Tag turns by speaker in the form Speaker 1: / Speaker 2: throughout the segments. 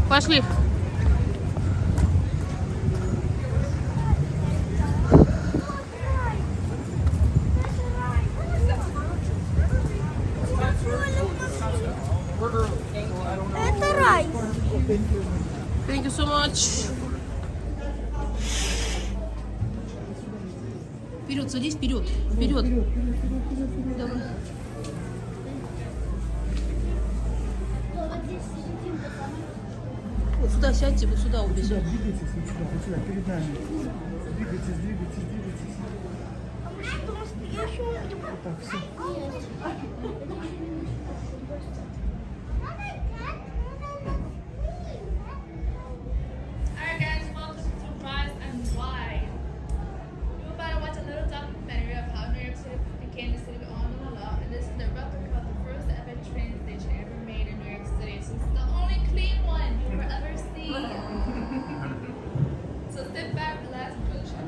Speaker 1: Пошли.
Speaker 2: Это рай.
Speaker 1: Thank you so much. Вперед, садись, вперед. Вперед. Давай. Вот сюда сядьте, вот сюда убежим.
Speaker 3: Двигайтесь вот сюда, перед нами. Двигайтесь.
Speaker 2: Потому что я еще не
Speaker 3: Вот так, все.
Speaker 4: Alright guys, welcome to Rise and Why. We're about to watch a little documentary of how New York City became the city we all know and love, and this is the replica about the first ever train station ever made in New York City. So it's the only clean one you will ever see. So sit back, relax, and enjoy the show.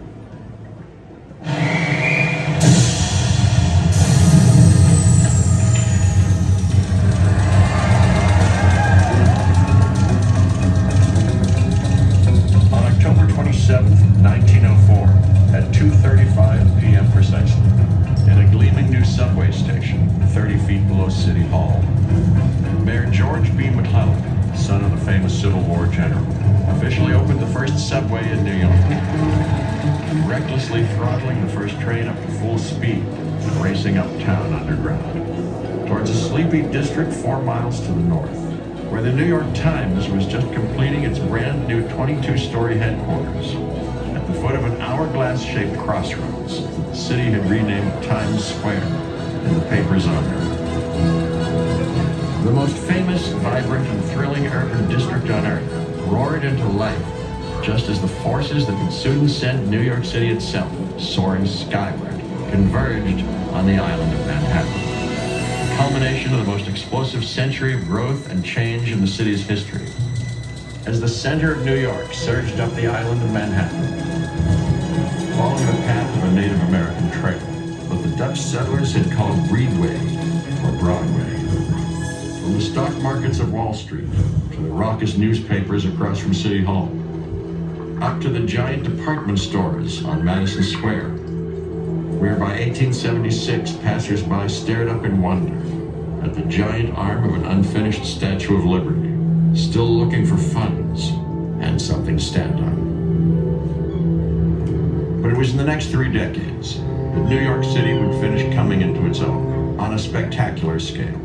Speaker 5: On October 27th, 1904, at 2:35 p.m. precisely, in a gleaming new subway station 30 feet below City Hall, Mayor George B. McClellan, son of the famous Civil War general, officially opened the first subway in New York, recklessly throttling the first train up to full speed and racing uptown underground, towards a sleepy district 4 miles to the north, where the New York Times was just completing its brand new 22-story headquarters. At the foot of an hourglass-shaped crossroads, the city had renamed Times Square in the paper's honor. The most famous, vibrant, and thrilling urban district on earth roared into life just as the forces that would soon send New York City itself soaring skyward converged on the island of Manhattan. Culmination of the most explosive century of growth and change in the city's history. As the center of New York surged up the island of Manhattan, following the path of a Native American trail, what the Dutch settlers had called Breedway or Broadway. From the stock markets of Wall Street to the raucous newspapers across from City Hall, up to the giant department stores on Madison Square, where by 1876 passers-by stared up in wonder at the giant arm of an unfinished Statue of Liberty, still looking for funds and something to stand on. But it was in the next 3 decades that New York City would finish coming into its own on a spectacular scale,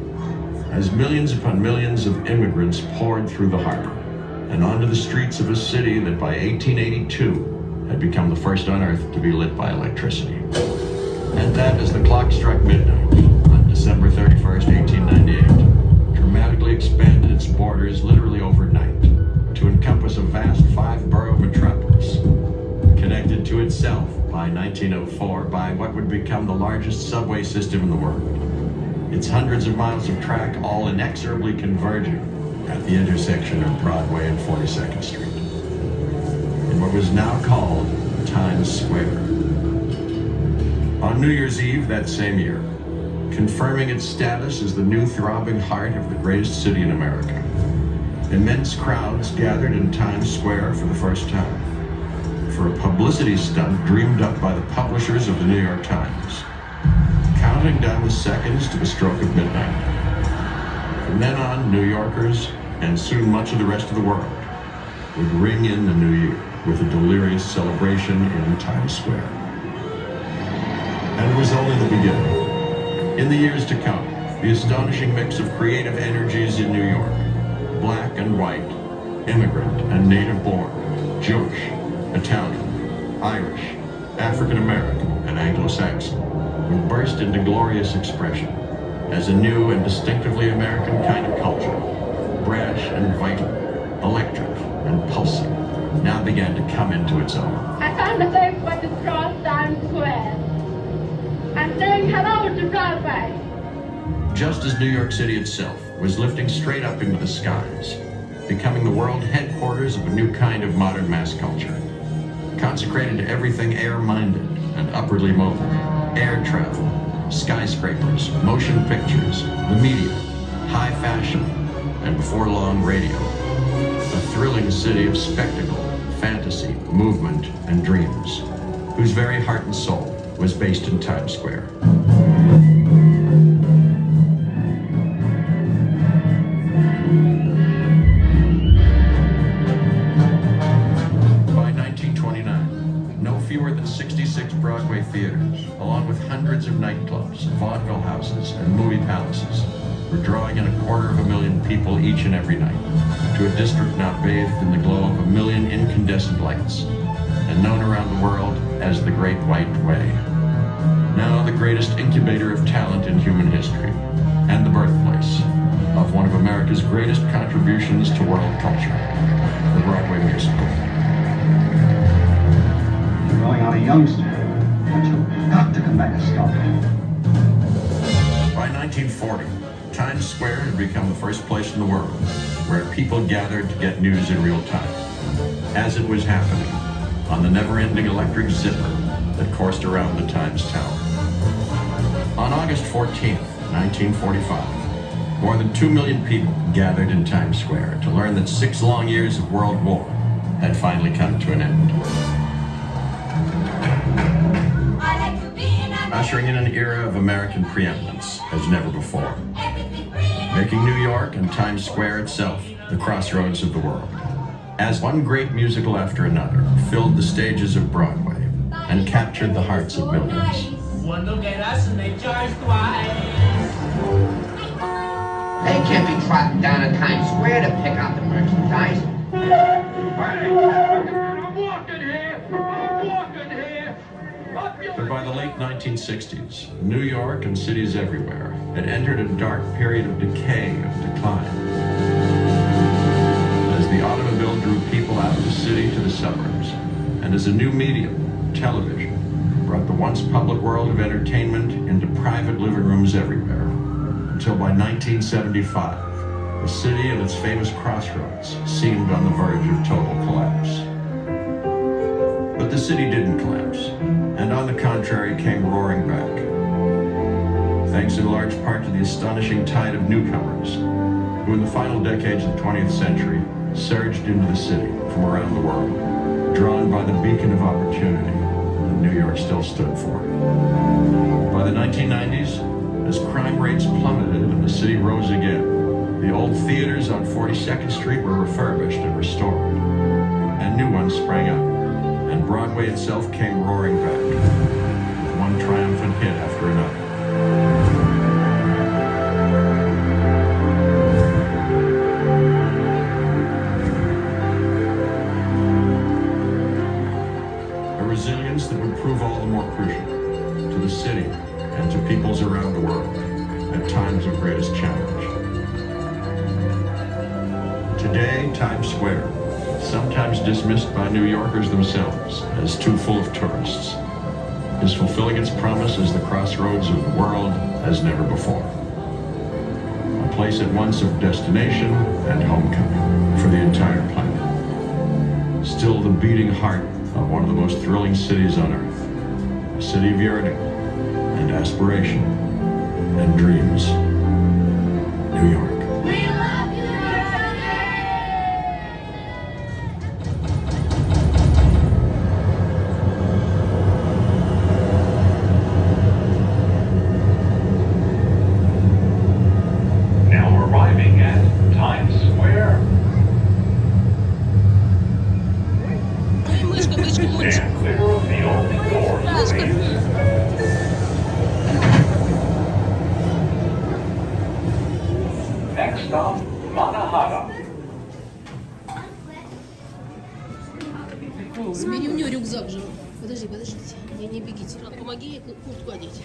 Speaker 5: as millions upon millions of immigrants poured through the harbor and onto the streets of a city that by 1882 had become the first on earth to be lit by electricity. And that as the clock struck midnight on December 31st, 1898, dramatically expanded its borders literally overnight to encompass a vast 5-borough metropolis, connected to itself by 1904 by what would become the largest subway system in the world. Its hundreds of miles of track all inexorably converging at the intersection of Broadway and 42nd Street, in what was now called Times Square. On New Year's Eve that same year, confirming its status as the new throbbing heart of the greatest city in America, immense crowds gathered in Times Square for the first time, for a publicity stunt dreamed up by the publishers of the New York Times, counting down the seconds to the stroke of midnight. From then on, New Yorkers, and soon much of the rest of the world, would ring in the new year with a delirious celebration in Times Square. And it was only the beginning. In the years to come, the astonishing mix of creative energies in New York, black and white, immigrant and native-born, Jewish, Italian, Irish, African-American, and Anglo-Saxon, would burst into glorious expression as a new and distinctively American kind of culture, brash and vital, electric and pulsing, now began to come into its own.
Speaker 6: I found a place but to cross Times Square. I'm saying hello to Broadway.
Speaker 5: Just as New York City itself was lifting straight up into the skies, becoming the world headquarters of a new kind of modern mass culture, consecrated to everything air-minded and upwardly mobile, air travel, skyscrapers, motion pictures, the media, high fashion, and before long radio. a thrilling city of spectacle, fantasy, movement, and dreams, whose very heart and soul was based in Times Square. By 1929, no fewer than 66 Broadway theaters, along with hundreds of nightclubs, vaudeville houses, and movie palaces, were drawing in 250,000 people each and every night to a district now bathed in the glow of 1 million incandescent lights and known around the world as the Great White Way. Now the greatest incubator of talent in human history and the birthplace of one of America's greatest contributions to world culture, the Broadway musical.
Speaker 7: You're going out a youngster, but you've got to come back a sculptor.
Speaker 5: By 1940, Times Square had become the first place in the world where people gathered to get news in real time, as it was happening on the never-ending electric zipper that coursed around the Times Tower. On August 14th, 1945, more than 2 million people gathered in Times Square to learn that 6 long years of World War had finally come to an end. Ushering in an era of American preeminence as never before, making New York and Times Square itself the crossroads of the world, as one great musical after another filled the stages of Broadway and captured the hearts of millions.
Speaker 8: One look at us and they charge twice.
Speaker 9: They can't be trotting down in Times Square to pick out the merchandise.
Speaker 8: I'm walking here.
Speaker 5: But by the late 1960s, New York and cities everywhere had entered a dark period of decay and decline. As the automobile drew people out of the city to the suburbs, and as a new medium, television, brought the once public world of entertainment into private living rooms everywhere, until by 1975, the city and its famous crossroads seemed on the verge of total collapse. But the city didn't collapse, and on the contrary came roaring back, thanks in large part to the astonishing tide of newcomers who in the final decades of the 20th century surged into the city from around the world, drawn by the beacon of opportunity that New York still stood for. By the 1990s, as crime rates plummeted and the city rose again, the old theaters on 42nd Street were refurbished and restored, and new ones sprang up, and Broadway itself came roaring back, with one triumphant hit after another. A resilience that would prove all the more crucial to the city and to peoples around the world at times of greatest challenge. Today, Times Square, sometimes dismissed by New Yorkers themselves as too full of tourists, is fulfilling its promise as the crossroads of the world as never before. A place at once of destination and homecoming for the entire planet. Still the beating heart of one of the most thrilling cities on earth, a city of yearning and aspiration and dreams, New York.
Speaker 10: Next stop, Manhattan.
Speaker 1: Забери у нее рюкзак же. Подождите. Не бегите. Помоги ей куртку одеть.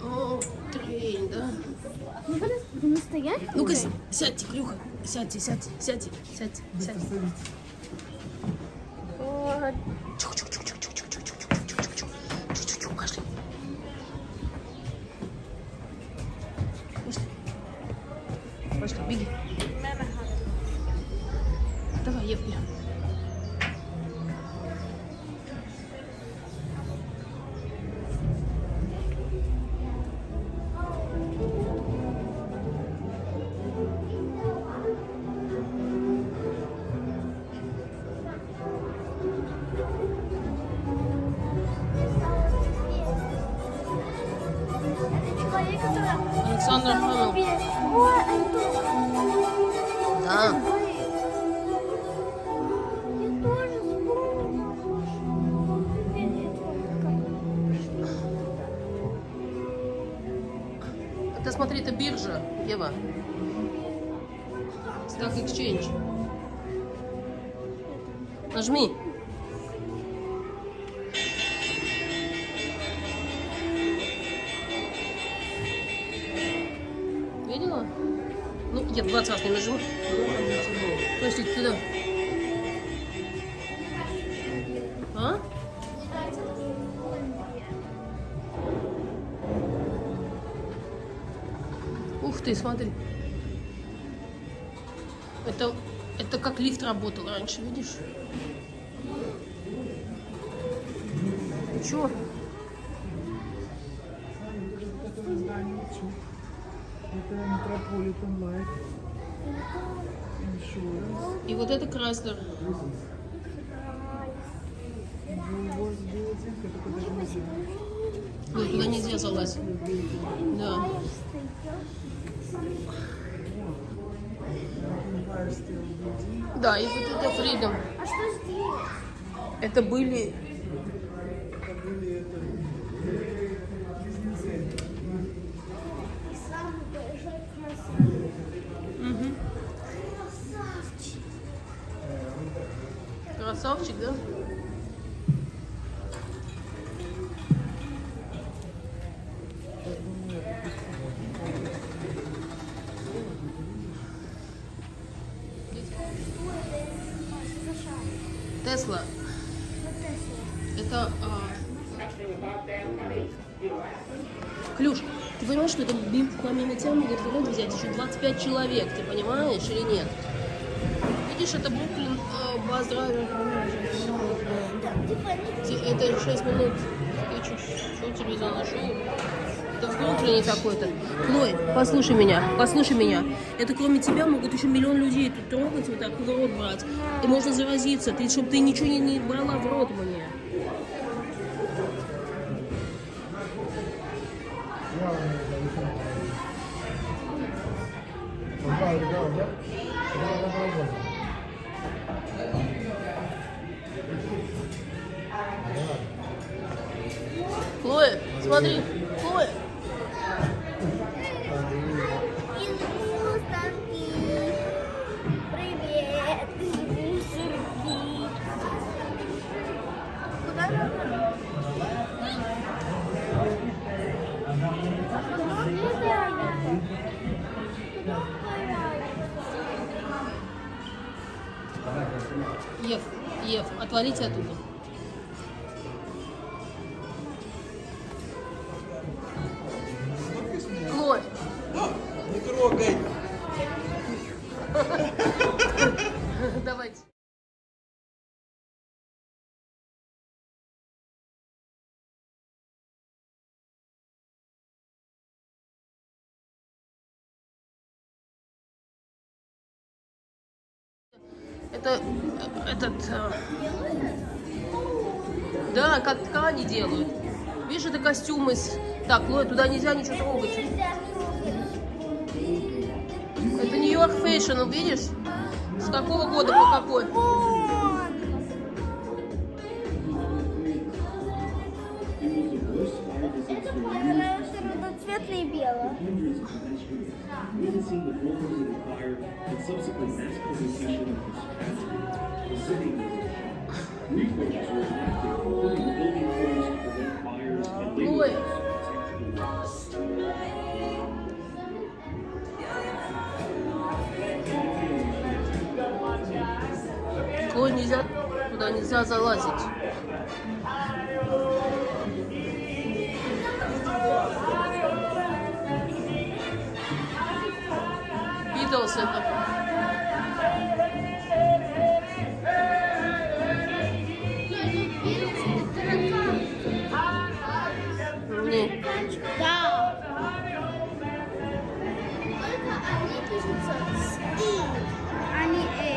Speaker 1: О, трень, да?
Speaker 2: Будем стоять?
Speaker 1: Ну-ка, сядьте, Клюха. Сядьте. Чук-чук-чук-чук-чук-чук-чук-чук-чук-чук-чук-чук-чук-чук-чук-чук-чук. Пошли, беги. Давай, Евгений.
Speaker 2: человек, который...
Speaker 1: Александр Хамилтон.
Speaker 2: Ой, они тоже.
Speaker 1: Да.
Speaker 2: Я тоже вспомнила.
Speaker 1: Это смотри, это биржа, Ева. Stock Exchange. Нажми. Видела? Ну, я 20 раз не нажму. Подожди, туда. А? Ух ты, смотри. Это как лифт работал раньше, видишь? Чё?
Speaker 3: Это Metropolitan Life Insurance.
Speaker 1: И вот это Крайслер. Ой, туда нельзя залазить. Да. Да, и вот это Freedom.
Speaker 2: А что здесь?
Speaker 1: Это были...
Speaker 2: И самый большой красавчик.
Speaker 1: Угу.
Speaker 2: Красавчик.
Speaker 1: Красавчик, да? Тесла. Это... Клюш, ты понимаешь, что это помимо тебя могут вроде взять еще 25 человек, ты понимаешь или нет? Видишь, это Бруклин Баз-драйвер. Это 6 минут. Я чуть телевизионное шоу. Это в Бруклине такой-то. Хлой, послушай меня. Это кроме тебя могут еще миллион людей тут трогать, вот так в рот брать. И можно заразиться, чтобы ты ничего не брала в рот мне. Хлоя, смотри, Хлоя.
Speaker 2: Привет, мусорки. Куда надо?
Speaker 1: Ев, отвалите оттуда. Хлоя.
Speaker 3: Не трогай.
Speaker 1: Давайте. Это да, как ткани делают. Видишь, это костюмы. Так, Лоя, туда нельзя ничего трогать. Это Нью-Йорк Фэшн, видишь? С какого года по какой?
Speaker 2: Это понравилось разноцветное и белое.
Speaker 1: Ой. Ой, нельзя, туда нельзя залазить. Битлз это. Не.
Speaker 2: Да. Только они пишутся с «и», а не «э».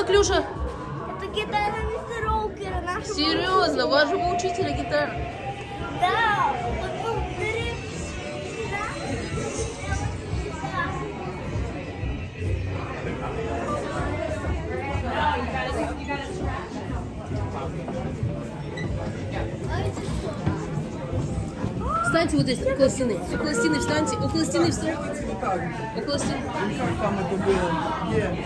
Speaker 1: Клюша?
Speaker 2: Это гитара мистера Окера, нашего.
Speaker 1: Серьезно, вашего учителя гитара?
Speaker 2: Да, он был дырявый.
Speaker 1: Встаньте вот здесь, около стены. Около стены встаньте. Около стены встаньте. Около стены.
Speaker 3: Как там это было? Где?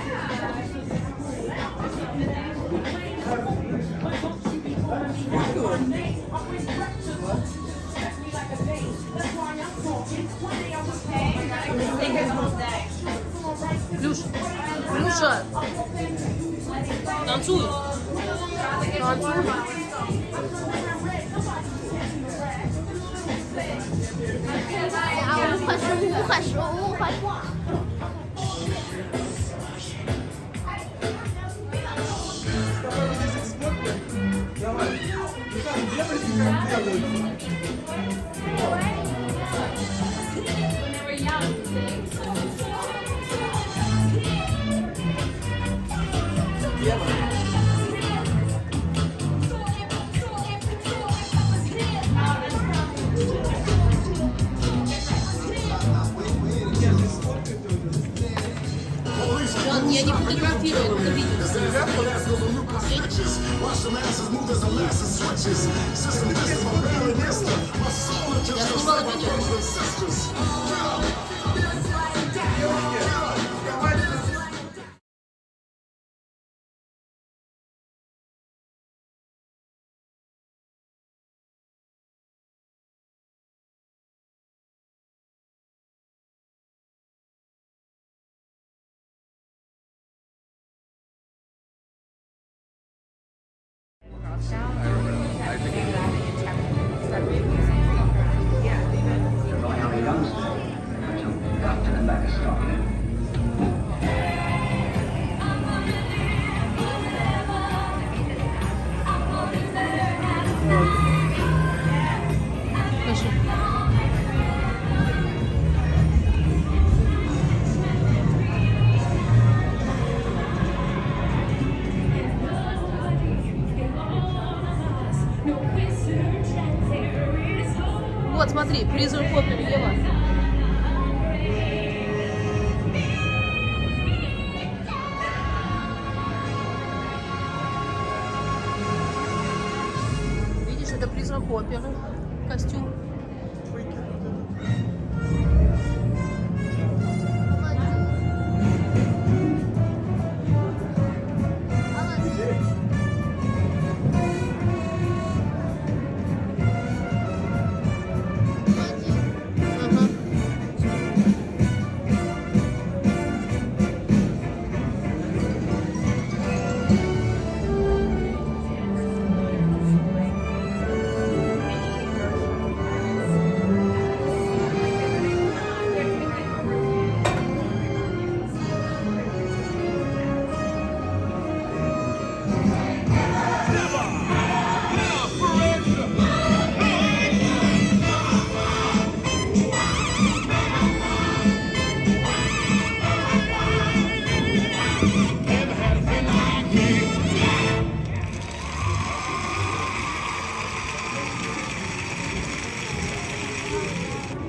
Speaker 1: Клюша. Клюша. Танцуй. Танцуй.
Speaker 2: Я ухожу.
Speaker 3: Давай. Делайте, как делают.
Speaker 1: Жан, я не фотографирую, это видео. Я снимала видео.
Speaker 7: You're a youngster, but you've got to come back a stop.
Speaker 1: Пошли. Вот, смотри, призрак оперы, Ева. Видишь, это призрак оперы, костюм.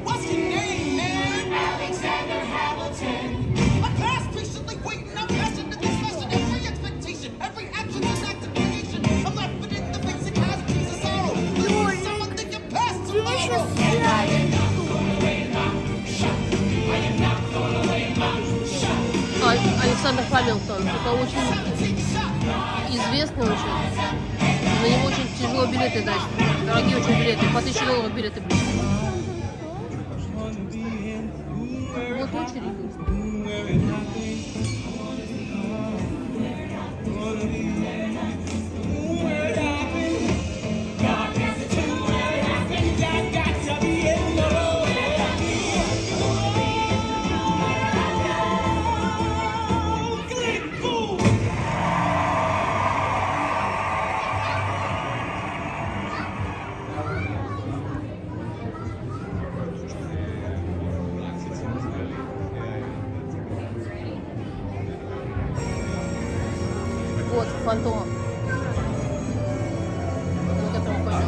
Speaker 8: What's your name, man? Alexander Hamilton. My class patiently waiting. I'm passing the discussion. Every expectation, every action is act of creation. I'm laughing in the face of casualties of sorrow. Losing someone thinking past tomorrow. And I am not going away, my shot. I am not going away, my shot.
Speaker 1: Александр Хамилтон. Это очень известный очень. На него очень тяжело билеты дать. Дорогие очень билеты. По $1000 билеты, блин. Вот очередь. фантома. На котором пойдем.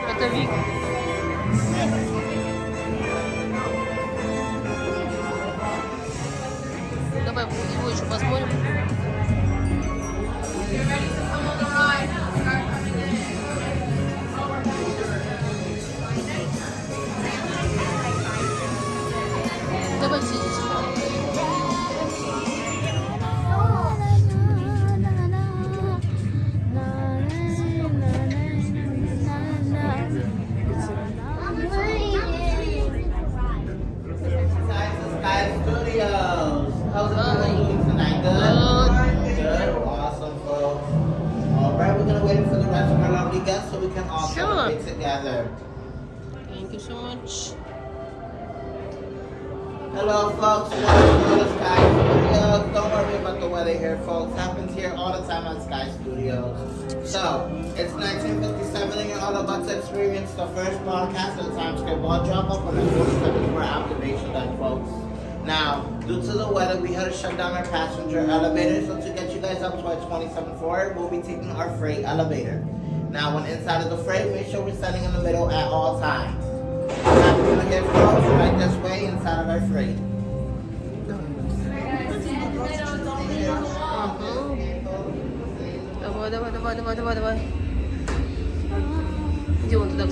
Speaker 1: Это Вик. Давай его еще посмотрим. Давайте идите.
Speaker 11: How's everyone doing tonight? Good? Good. Awesome, folks. Alright, we're gonna wait for the rest of our lovely guests so we can all celebrate together.
Speaker 1: Thank you so much.
Speaker 11: Hello, folks. Welcome to the Sky Studios. Don't worry about the weather here, folks. Happens here all the time on Sky Studios. So, it's 1957 and you're all about to experience the first broadcast of the Times Square ball drop up on the 474 activation deck, folks. Now, due to the weather, we had to shut down our passenger elevator, so to get you guys up to our 27th floor, we'll be taking our freight elevator. Now, when inside of the freight, make sure we're standing in the middle at all times. Now, we're gonna get folks right this way inside of our freight.
Speaker 1: Давай. Где он туда?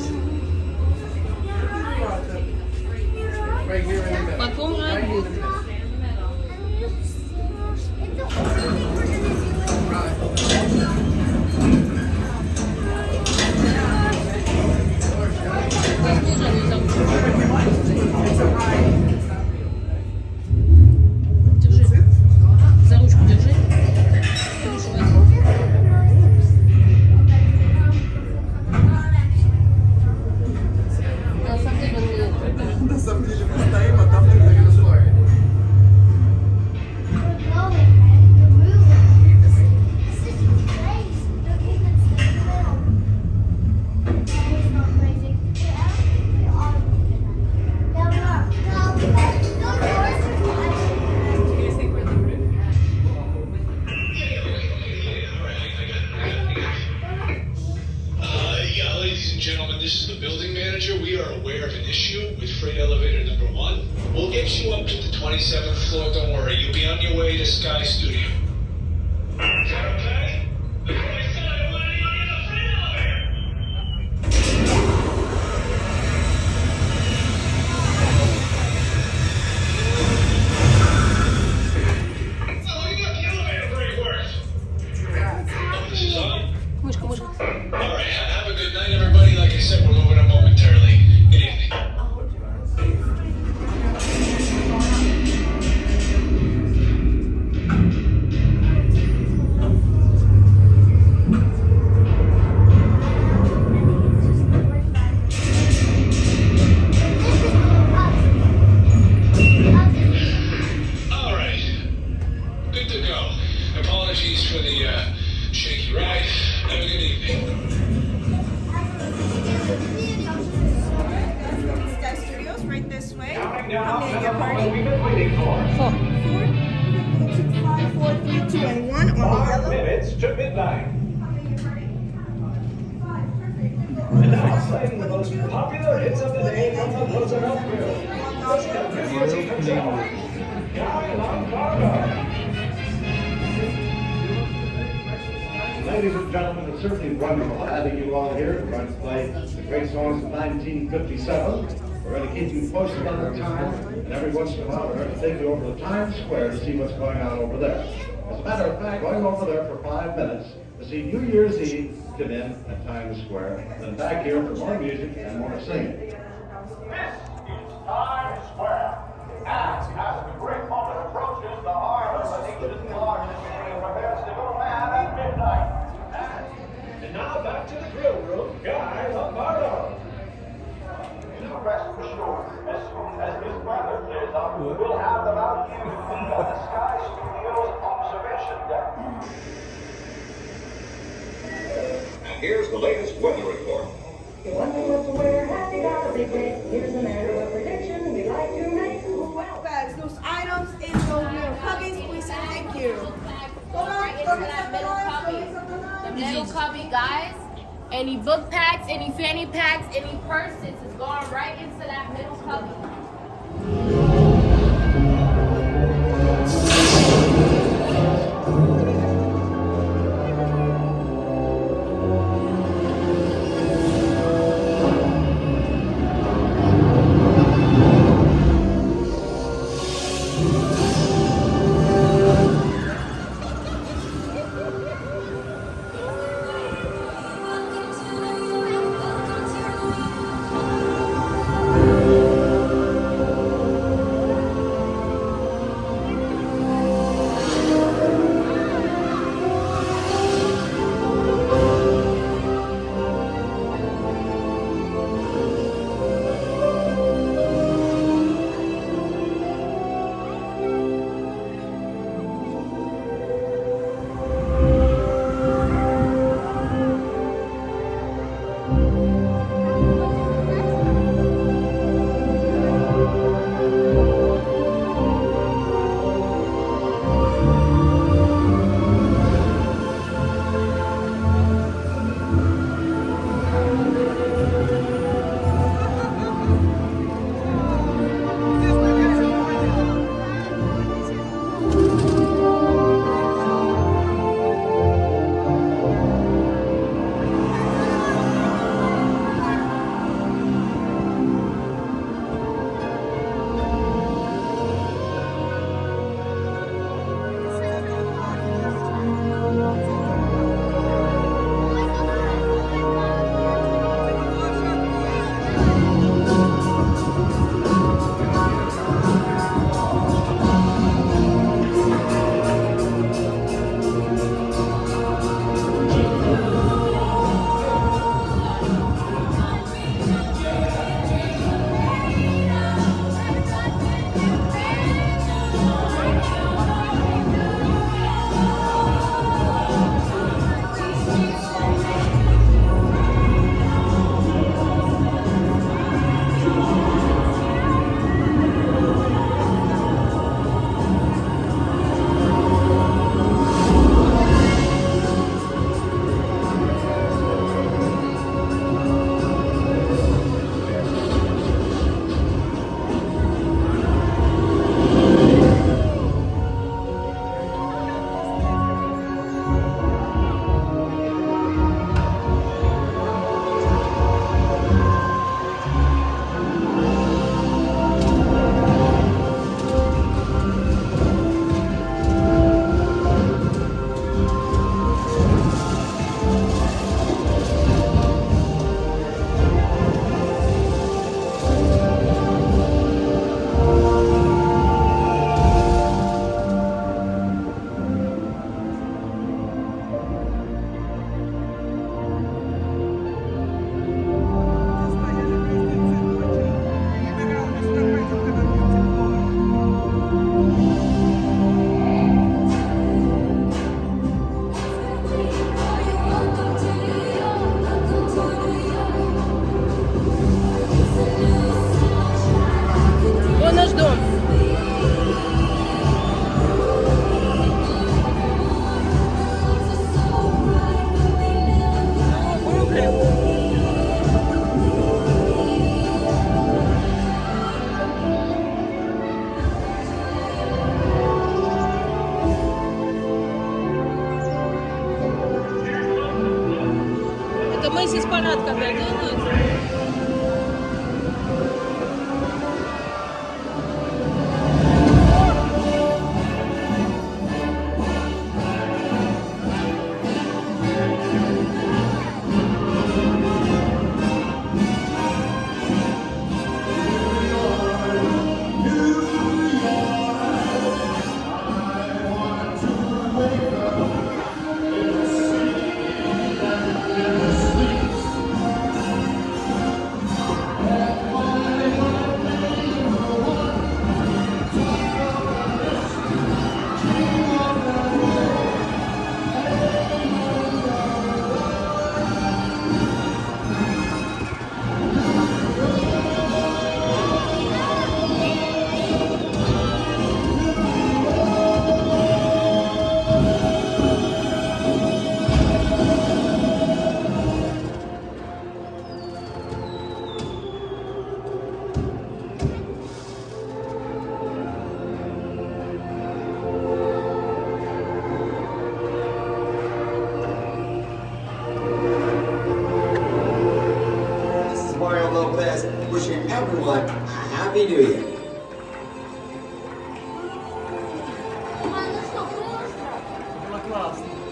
Speaker 1: Потом рад будет. Держи. За ручку держи.
Speaker 3: На самом деле мы стоим, а там это рисует.
Speaker 12: This is the building manager. We are aware of an issue with freight elevator number 1. We'll get you up to the 27th floor. Don't worry. You'll be on your way to Sky Studio. Is that okay? Before I said I don't want anyone in the freight elevator.
Speaker 8: How many at your party? We've been waiting for.
Speaker 1: 4.
Speaker 2: 5, 4, 3, 2, and 1 on the
Speaker 8: 5
Speaker 2: yellow.
Speaker 8: minutes to midnight. And now playing the most popular hits of the day from the Roosevelt Grill. This community himself, Guy Lombardo.
Speaker 13: Ladies and gentlemen, it's certainly wonderful having you all here. We're going to play the great songs of 1957. We're going to keep you posted on the time, and every once in a while we're going to take you over to Times Square to see what's going on over there. As a matter of fact, going over there for 5 minutes to see New Year's Eve come in at Times Square, then back here for more music and more singing.
Speaker 12: This is Times Square. And as the great moment approaches, the heart of the nation's largest city prepares to go mad at midnight.
Speaker 8: And now back to the grill room, Guy Lombardo.
Speaker 12: Now rest assured, as soon as this weather clears up, we'll have the value of the Sky Studios observation deck.
Speaker 10: And here's the latest weather report.
Speaker 6: You're wondering what to wear, happy holiday day. Here's an annual prediction we'd like to make. Well,
Speaker 2: Bags, those items in those little cubbies, please and thank you. Hold on, throw me something on, throw me something on.
Speaker 14: The middle cubby, guys. Any book packs, any fanny packs, any purses is going right into that middle cubby.
Speaker 1: Macy's парад когда делают.
Speaker 15: Wishing everyone a Happy New Year.
Speaker 3: Була класна.